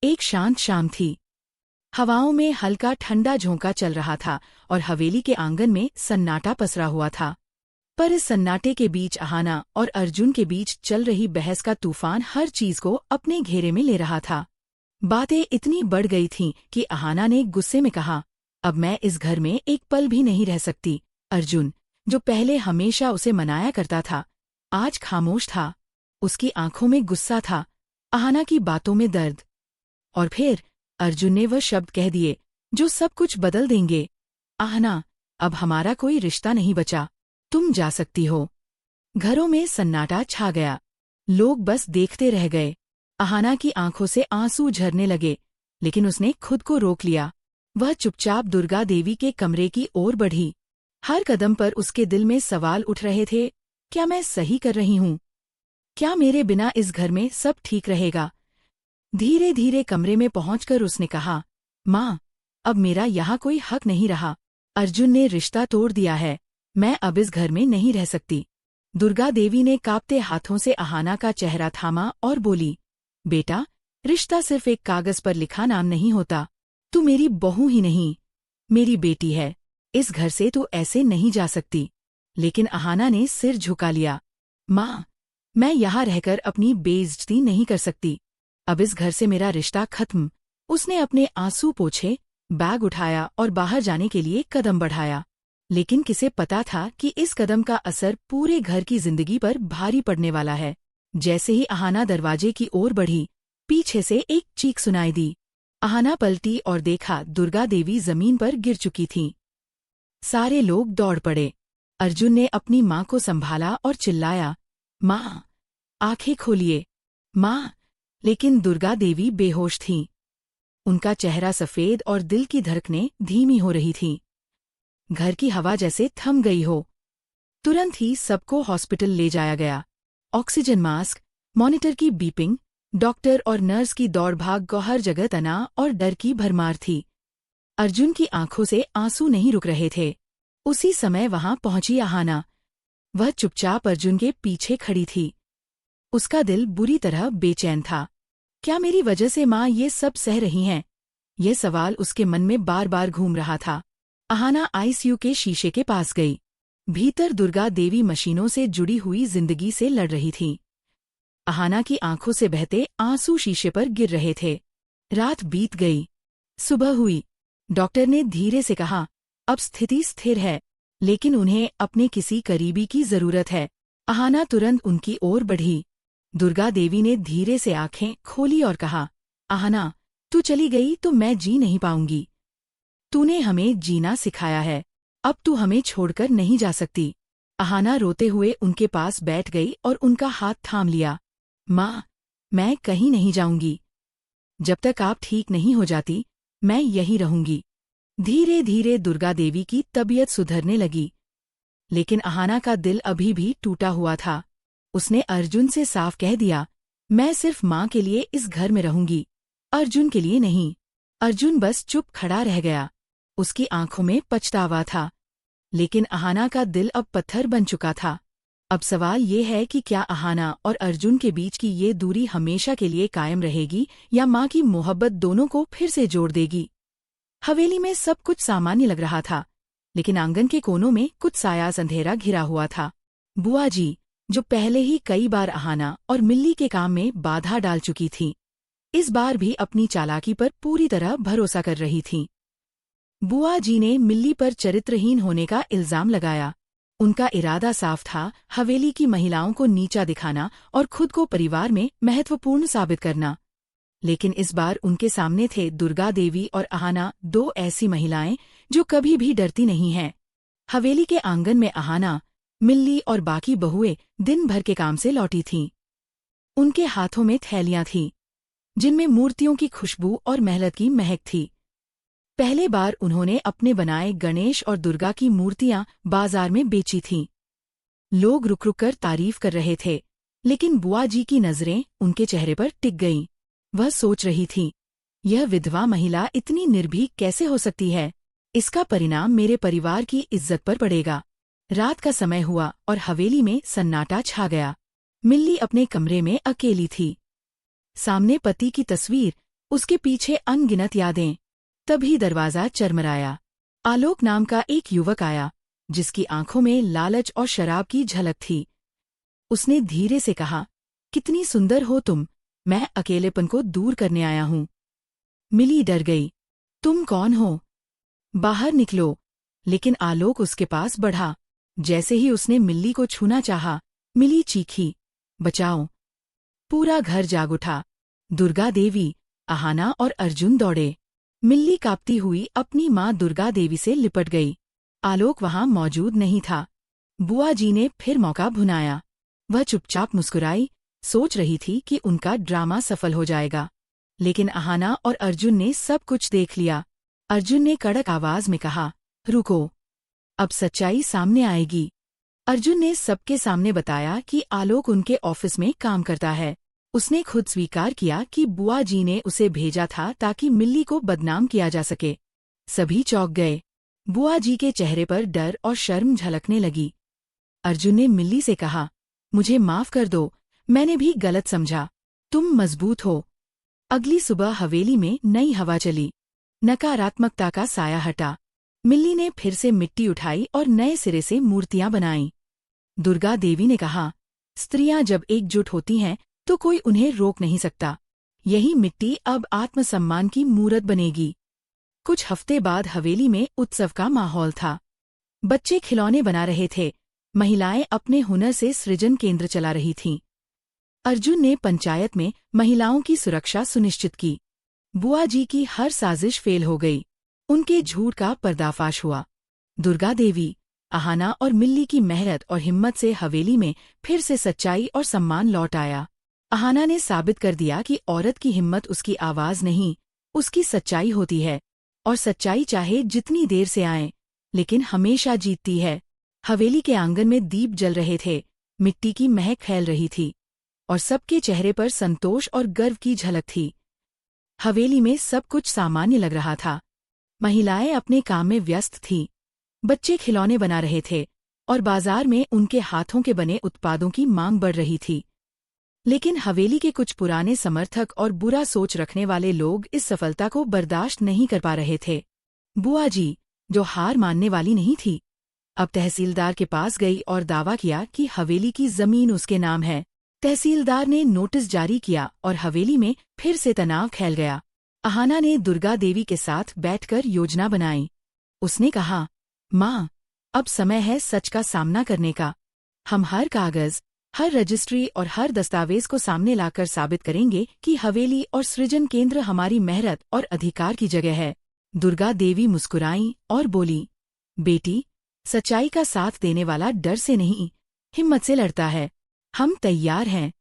एक शांत शाम थी। हवाओं में हल्का ठंडा झोंका चल रहा था और हवेली के आंगन में सन्नाटा पसरा हुआ था। पर इस सन्नाटे के बीच अहाना और अर्जुन के बीच चल रही बहस का तूफान हर चीज को अपने घेरे में ले रहा था। बातें इतनी बढ़ गई थीं कि अहाना ने गुस्से में कहा, अब मैं इस घर में एक पल भी नहीं रह सकती। अर्जुन, जो पहले हमेशा उसे मनाया करता था, आज खामोश था। उसकी आंखों में गुस्सा था, अहाना की बातों में दर्द। और फिर अर्जुन ने वह शब्द कह दिए जो सब कुछ बदल देंगे। अहाना, अब हमारा कोई रिश्ता नहीं बचा, तुम जा सकती हो। घरों में सन्नाटा छा गया। लोग बस देखते रह गए। अहाना की आंखों से आंसू झरने लगे, लेकिन उसने खुद को रोक लिया। वह चुपचाप दुर्गा देवी के कमरे की ओर बढ़ी। हर कदम पर उसके दिल में सवाल उठ रहे थे, क्या मैं सही कर रही हूँ? क्या मेरे बिना इस घर में सब ठीक रहेगा? धीरे धीरे कमरे में पहुंचकर उसने कहा, माँ, अब मेरा यहाँ कोई हक नहीं रहा। अर्जुन ने रिश्ता तोड़ दिया है, मैं अब इस घर में नहीं रह सकती। दुर्गा देवी ने कांपते हाथों से अहाना का चेहरा थामा और बोली, बेटा, रिश्ता सिर्फ एक कागज पर लिखा नाम नहीं होता। तू मेरी बहू ही नहीं, मेरी बेटी है। इस घर से तू ऐसे नहीं जा सकती। लेकिन अहाना ने सिर झुका लिया। माँ, मैं यहाँ रहकर अपनी बेइज्जती नहीं कर सकती। अब इस घर से मेरा रिश्ता खत्म। उसने अपने आंसू पोंछे, बैग उठाया और बाहर जाने के लिए कदम बढ़ाया। लेकिन किसे पता था कि इस कदम का असर पूरे घर की जिंदगी पर भारी पड़ने वाला है। जैसे ही अहाना दरवाजे की ओर बढ़ी, पीछे से एक चीख सुनाई दी। अहाना पलटी और देखा दुर्गा देवी जमीन पर गिर चुकी थीं। सारे लोग दौड़ पड़े। अर्जुन ने अपनी माँ को संभाला और चिल्लाया, माँ, आंखें खोलिए, माँ। लेकिन दुर्गा देवी बेहोश थीं। उनका चेहरा सफेद और दिल की धड़कनें धीमी हो रही थीं। घर की हवा जैसे थम गई हो। तुरंत ही सबको हॉस्पिटल ले जाया गया। ऑक्सीजन मास्क, मॉनिटर की बीपिंग, डॉक्टर और नर्स की दौड़भाग को हर जगह तनाव और डर की भरमार थी। अर्जुन की आंखों से आंसू नहीं रुक रहे थे। उसी समय वहां पहुंची अहाना। वह चुपचाप अर्जुन के पीछे खड़ी थी। उसका दिल बुरी तरह बेचैन था। क्या मेरी वजह से माँ ये सब सह रही हैं? यह सवाल उसके मन में बार बार घूम रहा था। अहाना आईसीयू के शीशे के पास गई। भीतर दुर्गा देवी मशीनों से जुड़ी हुई जिंदगी से लड़ रही थी। अहाना की आंखों से बहते आंसू शीशे पर गिर रहे थे। रात बीत गई। सुबह हुई। डॉक्टर ने धीरे से कहा, अब स्थिति स्थिर है, लेकिन उन्हें अपने किसी करीबी की जरूरत है। अहाना तुरंत उनकी ओर बढ़ी। दुर्गा देवी ने धीरे से आंखें खोली और कहा, अहाना, तू चली गई तो मैं जी नहीं पाऊंगी। तूने हमें जीना सिखाया है, अब तू हमें छोड़कर नहीं जा सकती। अहाना रोते हुए उनके पास बैठ गई और उनका हाथ थाम लिया। माँ, मैं कहीं नहीं जाऊंगी। जब तक आप ठीक नहीं हो जाती, मैं यहीं रहूंगी। धीरे धीरे दुर्गा देवी की तबीयत सुधरने लगी। लेकिन अहाना का दिल अभी भी टूटा हुआ था। उसने अर्जुन से साफ कह दिया, मैं सिर्फ माँ के लिए इस घर में रहूंगी, अर्जुन के लिए नहीं। अर्जुन बस चुप खड़ा रह गया। उसकी आंखों में पछतावा था। लेकिन अहाना का दिल अब पत्थर बन चुका था। अब सवाल ये है कि क्या अहाना और अर्जुन के बीच की ये दूरी हमेशा के लिए कायम रहेगी या माँ की मोहब्बत दोनों को फिर से जोड़ देगी। हवेली में सब कुछ सामान्य लग रहा था, लेकिन आंगन के कोनों में कुछ सायास अंधेरा घिरा हुआ था। बुआ जी, जो पहले ही कई बार अहाना और मिल्ली के काम में बाधा डाल चुकी थी, इस बार भी अपनी चालाकी पर पूरी तरह भरोसा कर रही थीं। बुआ जी ने मिल्ली पर चरित्रहीन होने का इल्जाम लगाया। उनका इरादा साफ था, हवेली की महिलाओं को नीचा दिखाना और खुद को परिवार में महत्वपूर्ण साबित करना। लेकिन इस बार उनके सामने थे दुर्गा देवी और अहाना, दो ऐसी महिलाएं जो कभी भी डरती नहीं हैं। हवेली के आंगन में अहाना, मिल्ली और बाकी बहुएं दिन भर के काम से लौटी थीं। उनके हाथों में थैलियां थीं, जिनमें मूर्तियों की खुशबू और मेहनत की महक थी। पहले बार उन्होंने अपने बनाए गणेश और दुर्गा की मूर्तियां बाजार में बेची थीं। लोग रुक रुक कर तारीफ कर रहे थे, लेकिन बुआ जी की नजरें उनके चेहरे पर टिक गईं। वह सोच रही थी, यह विधवा महिला इतनी निर्भीक कैसे हो सकती है? इसका परिणाम मेरे परिवार की इज्जत पर पड़ेगा। रात का समय हुआ और हवेली में सन्नाटा छा गया। मिल्ली अपने कमरे में अकेली थी। सामने पति की तस्वीर, उसके पीछे अनगिनत यादें। तभी दरवाजा चरमराया। आलोक नाम का एक युवक आया, जिसकी आंखों में लालच और शराब की झलक थी। उसने धीरे से कहा, कितनी सुंदर हो तुम, मैं अकेलेपन को दूर करने आया हूँ। मिली डर गई। तुम कौन हो? बाहर निकलो। लेकिन आलोक उसके पास बढ़ा। जैसे ही उसने मिल्ली को छूना चाहा, मिली चीखी, बचाओ। पूरा घर जाग उठा। दुर्गा देवी, आहाना और अर्जुन दौड़े। मिल्ली कांपती हुई अपनी माँ दुर्गा देवी से लिपट गई। आलोक वहां मौजूद नहीं था। बुआ जी ने फिर मौका भुनाया। वह चुपचाप मुस्कुराई, सोच रही थी कि उनका ड्रामा सफल हो जाएगा। लेकिन आहाना और अर्जुन ने सब कुछ देख लिया। अर्जुन ने कड़क आवाज में कहा, रुको, अब सच्चाई सामने आएगी। अर्जुन ने सबके सामने बताया कि आलोक उनके ऑफिस में काम करता है। उसने खुद स्वीकार किया कि बुआ जी ने उसे भेजा था ताकि मिल्ली को बदनाम किया जा सके। सभी चौंक गए। बुआ जी के चेहरे पर डर और शर्म झलकने लगी। अर्जुन ने मिल्ली से कहा, मुझे माफ कर दो, मैंने भी गलत समझा। तुम मजबूत हो। अगली सुबह हवेली में नई हवा चली। नकारात्मकता का साया हटा। मिल्ली ने फिर से मिट्टी उठाई और नए सिरे से मूर्तियां बनाईं। दुर्गा देवी ने कहा, स्त्रियां जब एकजुट होती हैं तो कोई उन्हें रोक नहीं सकता। यही मिट्टी अब आत्मसम्मान की मूरत बनेगी। कुछ हफ्ते बाद हवेली में उत्सव का माहौल था। बच्चे खिलौने बना रहे थे, महिलाएं अपने हुनर से सृजन केंद्र चला रही थीं। अर्जुन ने पंचायत में महिलाओं की सुरक्षा सुनिश्चित की। बुआ जी की हर साजिश फेल हो गई। उनके झूठ का पर्दाफाश हुआ। दुर्गा देवी, आहाना और मिल्ली की मेहनत और हिम्मत से हवेली में फिर से सच्चाई और सम्मान लौट आया। आहाना ने साबित कर दिया कि औरत की हिम्मत उसकी आवाज नहीं, उसकी सच्चाई होती है, और सच्चाई चाहे जितनी देर से आए, लेकिन हमेशा जीतती है। हवेली के आंगन में दीप जल रहे थे, मिट्टी की महक फैल रही थी, और सबके चेहरे पर संतोष और गर्व की झलक थी। हवेली में सब कुछ सामान्य लग रहा था। महिलाएं अपने काम में व्यस्त थीं, बच्चे खिलौने बना रहे थे, और बाजार में उनके हाथों के बने उत्पादों की मांग बढ़ रही थी। लेकिन हवेली के कुछ पुराने समर्थक और बुरा सोच रखने वाले लोग इस सफलता को बर्दाश्त नहीं कर पा रहे थे। बुआ जी, जो हार मानने वाली नहीं थी, अब तहसीलदार के पास गई और दावा किया कि हवेली की जमीन उसके नाम है। तहसीलदार ने नोटिस जारी किया और हवेली में फिर से तनाव फैल गया। आहाना ने दुर्गा देवी के साथ बैठकर योजना बनाई। उसने कहा, माँ, अब समय है सच का सामना करने का। हम हर कागज, हर रजिस्ट्री और हर दस्तावेज को सामने लाकर साबित करेंगे कि हवेली और सृजन केंद्र हमारी मेहनत और अधिकार की जगह है। दुर्गा देवी मुस्कुराईं और बोली, बेटी, सच्चाई का साथ देने वाला डर से नहीं, हिम्मत से लड़ता है। हम तैयार हैं।